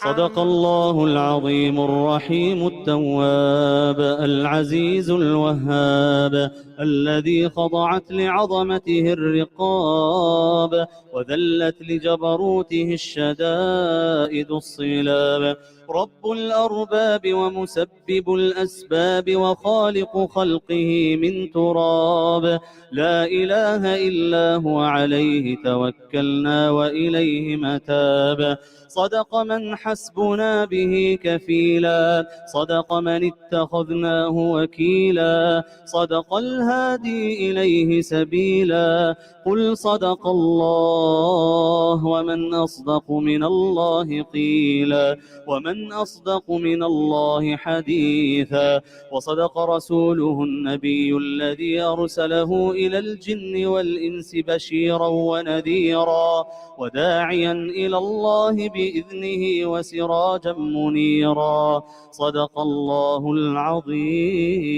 صدق الله العظيم الرحيم التواب العزيز الوهاب الذي خضعت لعظمته الرقاب وذلت لجبروته الشدائد الصلاب، رب الأرباب ومسبب الأسباب وخالق خلقه من تراب، لا إله إلا هو عليه توكلنا وإليه متاب. صدق من حسبنا به كفيلا، صدق من اتخذناه وكيلا، صدق الهادي إليه سبيلا. قل صدق الله ومن أصدق من الله قيلا، ومن أصدق من الله حديثا. وصدق رسوله النبي الذي أرسله إلى الجن والإنس بشيرا ونذيرا وداعيا إلى الله بإذنه وسراجا منيرا. صدق الله العظيم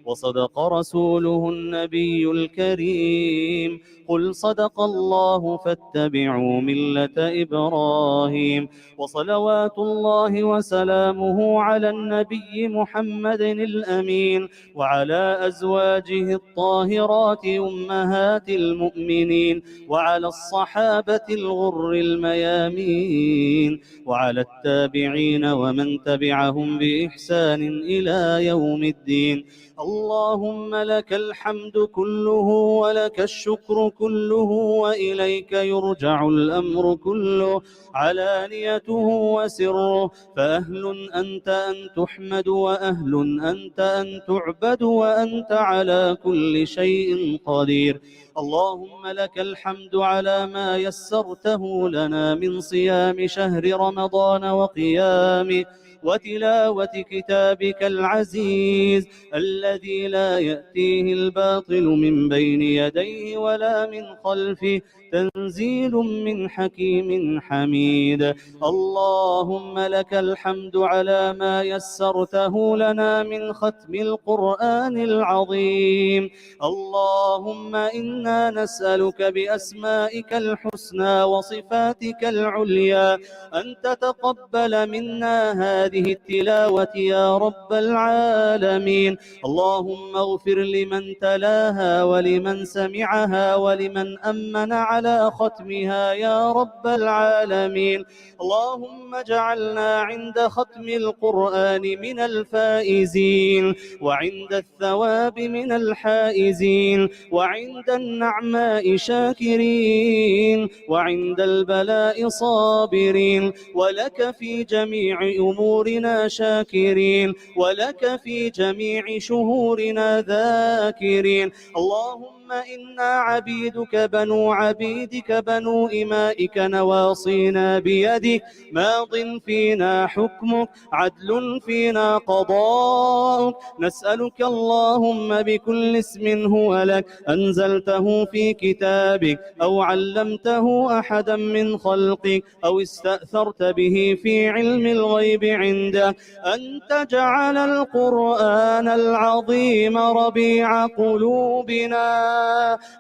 وصدق رسوله النبي الكريم. قل صدق الله فاتبعوا ملة إبراهيم. وصلوات الله وسلامه على النبي محمد الأمين وعلى أزواجه الطاهرات أمهات المؤمنين وعلى الصحابة الغر الميامين وعلى التابعين ومن تبعهم بإحسان إلى يوم الدين. اللهم لك الحمد كله ولك الشكر كله وإليك يرجع الأمر كله علانيته وسره، فأهل أنت أن تحمد وأهل أنت أن تعبد وأنت على كل شيء قدير. اللهم لك الحمد على ما يسرته لنا من صيام شهر رمضان وقيامه وتلاوة كتابك العزيز الذي لا يأتيه الباطل من بين يديه ولا من خلفه، تنزيل من حكيم حميد. اللهم لك الحمد على ما يسرته لنا من ختم القرآن العظيم. اللهم إنا نسألك بأسمائك الحسنى وصفاتك العليا أن تتقبل منا هذه التلاوة يا رب العالمين. اللهم اغفر لمن تلاها ولمن سمعها ولمن أمن على ختمها يا رب العالمين. اللهم اجعلنا عند ختم القرآن من الفائزين، وعند الثواب من الحائزين، وعند النعماء شاكرين، وعند البلاء صابرين، ولك في جميع أمورنا شاكرين، ولك في جميع شهورنا ذاكرين. اللهم إنا عبيدك بنو عبيدك بنو إمائك نواصينا بيدك، ماض فينا حكمك، عدل فينا قضاؤك. نسألك اللهم بكل اسم هو لك أنزلته في كتابك أو علمته أحدا من خلقك أو استأثرت به في علم الغيب عندك، أن تجعل القرآن العظيم ربيع قلوبنا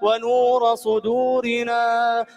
ونور صدورنا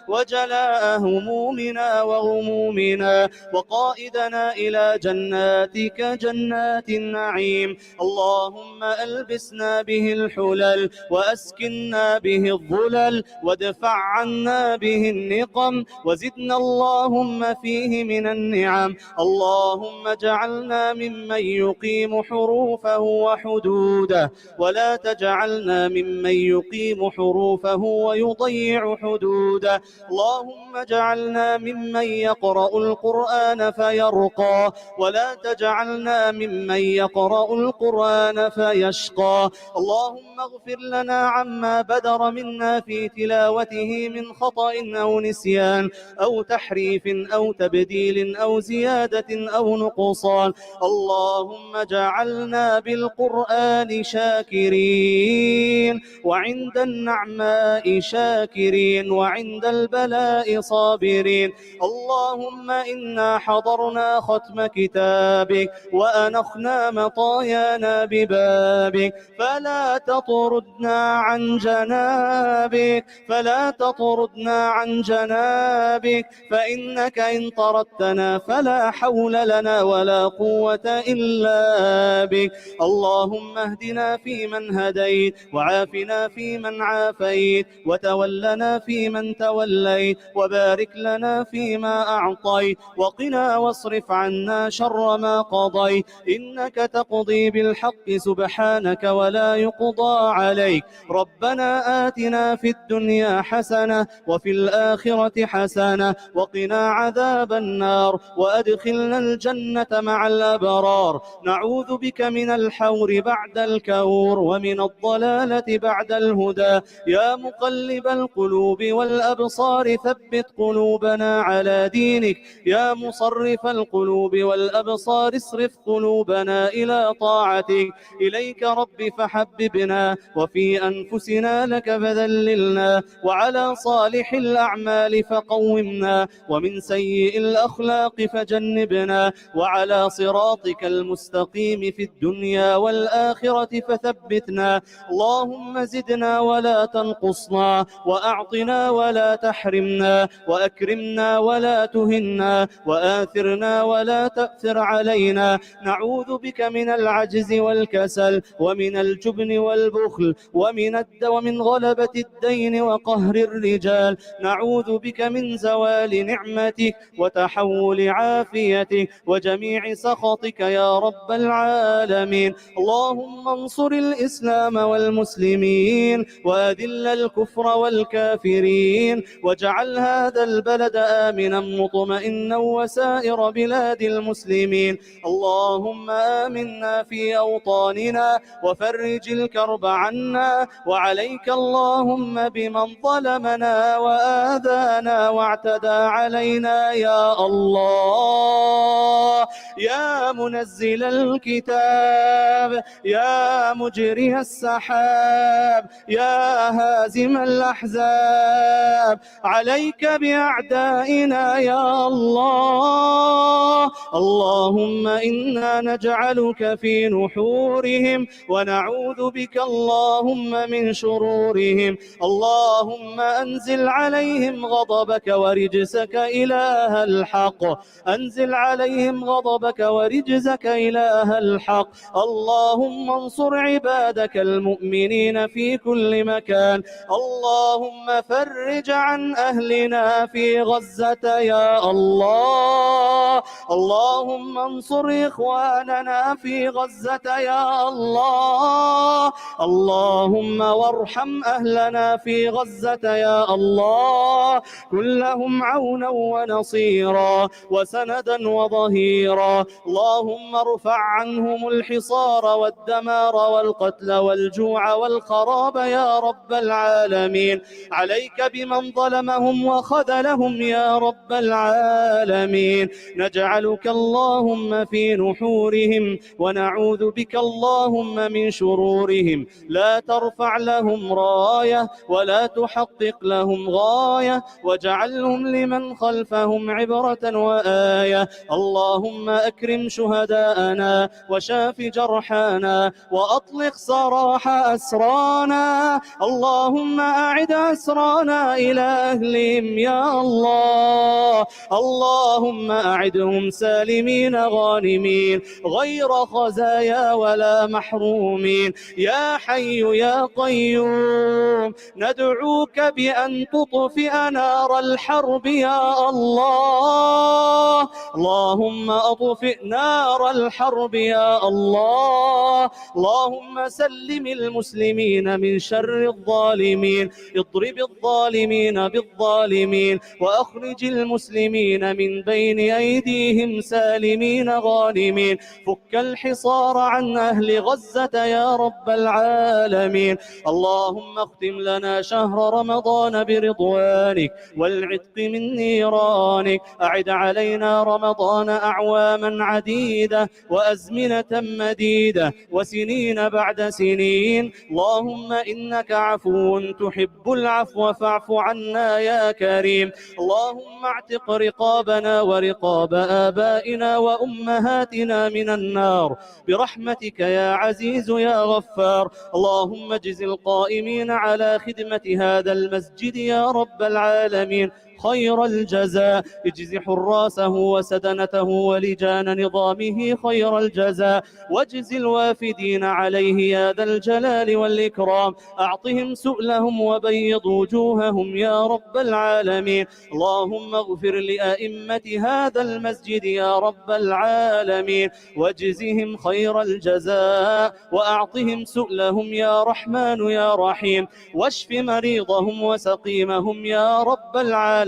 وجلاء همومنا وغمومنا وقائدنا إلى جناتك جنات النعيم. اللهم ألبسنا به الحلل وأسكننا به الظلل وادفع عنا به النقم وزدنا اللهم فيه من النعم. اللهم اجعلنا ممن يقيم حروفه وحدوده ولا تجعلنا ممن يقيم حروفه ويضيع حدوده. اللهم اجعلنا ممن يقرأ القرآن فيرقى ولا تجعلنا ممن يقرأ القرآن فيشقى. اللهم اغفر لنا عما بدر منا في تلاوته من خطأ أو نسيان أو تحريف أو تبديل أو زيادة أو نقصان. اللهم اجعلنا بالقرآن شاكرين وعند عند النعماء شاكرين وعند البلاء صابرين. اللهم إنا حضرنا ختم كتابك وأنخنا مطايانا ببابك، فلا تطردنا عن جنابك، فلا تطردنا عن جنابك، فإنك إن طردتنا فلا حول لنا ولا قوة إلا بك. اللهم اهدنا فيمن هديت، وعافنا فيمن عافيت، وتولنا فيمن توليت، وبارك لنا فيما أعطيت، وقنا واصرف عنا شر ما قضيت، إنك تقضي بالحق سبحانك ولا يقضى عليك. ربنا آتنا في الدنيا حسنة وفي الآخرة حسنة وقنا عذاب النار، وأدخلنا الجنة مع الأبرار. نعوذ بك من الحور بعد الكور، ومن الضلالة بعد الهدى. يا مقلب القلوب والأبصار ثبت قلوبنا على دينك. يا مصرف القلوب والأبصار اصرف قلوبنا إلى طاعتك. إليك رب فحببنا، وفي أنفسنا لك فذللنا، وعلى صالح الأعمال فقومنا، ومن سيء الأخلاق فجنبنا، وعلى صراطك المستقيم في الدنيا والآخرة فثبتنا. اللهم زدنا ولا تنقصنا، وأعطنا ولا تحرمنا، وأكرمنا ولا تهنا، وآثرنا ولا تأثر علينا. نعوذ بك من العجز والكسل، ومن الجبن والبخل، ومن غلبة الدين وقهر الرجال. نعوذ بك من زوال نعمتك وتحول عافيتك وجميع سخطك يا رب العالمين. اللهم انصر الإسلام والمسلمين، وأذل الكفر والكافرين، واجعل هذا البلد آمنا مطمئنا وسائر بلاد المسلمين. اللهم آمنا في أوطاننا وفرج الكرب عنا، وعليك اللهم بمن ظلمنا وآذانا واعتدى علينا يا الله. يا منزل الكتاب، يا مجري السحاب، يا هازم الأحزاب، عليك بأعدائنا يا الله. اللهم إنا نجعلك في نحورهم ونعوذ بك اللهم من شرورهم. اللهم أنزل عليهم غضبك ورجزك إله الحق، أنزل عليهم غضبك ورجزك إله الحق. اللهم انصر عبادك المؤمنين في كل مكان. اللهم فرج عن أهلنا في غزة يا الله. اللهم انصر إخواننا في غزة يا الله. اللهم وارحم أهلنا في غزة يا الله. كن لهم عونا ونصيرا وسندا وظهيرا. اللهم ارفع عنهم الحصار والدمار والقتل والجوع والخراب يا رب العالمين. عليك بمن ظلمهم وخذلهم يا رب العالمين. نجعلك اللهم في نحورهم، ونعوذ بك اللهم من شرورهم. لا ترفع لهم راية ولا تحقق لهم غاية، واجعلهم لمن خلفهم عبرة وآية. اللهم أكرم شهداءنا وشاف جرحانا وأطلق سراح أسرانا. اللهم أعد أسرانا إلى أهلهم يا الله. اللهم أعدهم سالمين غانمين غير خزايا ولا محرومين. يا حي يا قيوم ندعوك بأن تطفئ نار الحرب يا الله. اللهم أطفئ نار الحرب يا الله. اللهم سلم المسلمين من شر الظالمين. اضرب الظالمين بالظالمين، وأخرج المسلمين من بين أيديهم بأيديهم سالمين غانمين. فك الحصار عن أهل غزة يا رب العالمين. اللهم اختم لنا شهر رمضان برضوانك والعتق من نيرانك. أعد علينا رمضان أعواما عديدة وأزمنة مديدة وسنين بعد سنين. اللهم إنك عفو تحب العفو فاعف عنا يا كريم. اللهم اعتق رقابنا ورقاب آبائنا وأمهاتنا من النار برحمتك يا عزيز يا غفار. اللهم اجز القائمين على خدمة هذا المسجد يا رب العالمين خير الجزاء. اجز حراسه وسدنته ولجان نظامه خير الجزاء، واجز الوافدين عليه يا ذا الجلال والإكرام. أعطهم سؤلهم وبيض وجوههم يا رب العالمين. اللهم اغفر لأئمة هذا المسجد يا رب العالمين واجزهم خير الجزاء وأعطهم سؤلهم يا رحمن يا رحيم. واشف مريضهم وسقيمهم يا رب العالمين.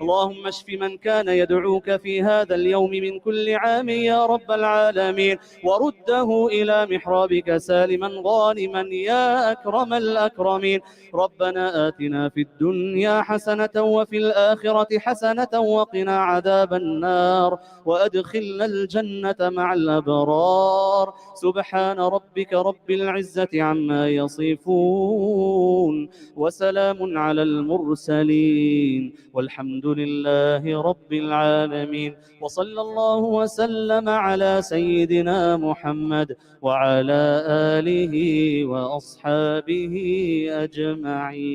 اللهم اشف من كان يدعوك في هذا اليوم من كل عام يا رب العالمين، ورده إلى محرابك سالما غانما يا أكرم الأكرمين. ربنا آتنا في الدنيا حسنة وفي الآخرة حسنة وقنا عذاب النار، وأدخلنا الجنة مع الأبرار. سبحان ربك رب العزة عما يصفون وسلام على المرسلين والحمد لله رب العالمين. وصلى الله وسلم على سيدنا محمد وعلى آله وأصحابه أجمعين.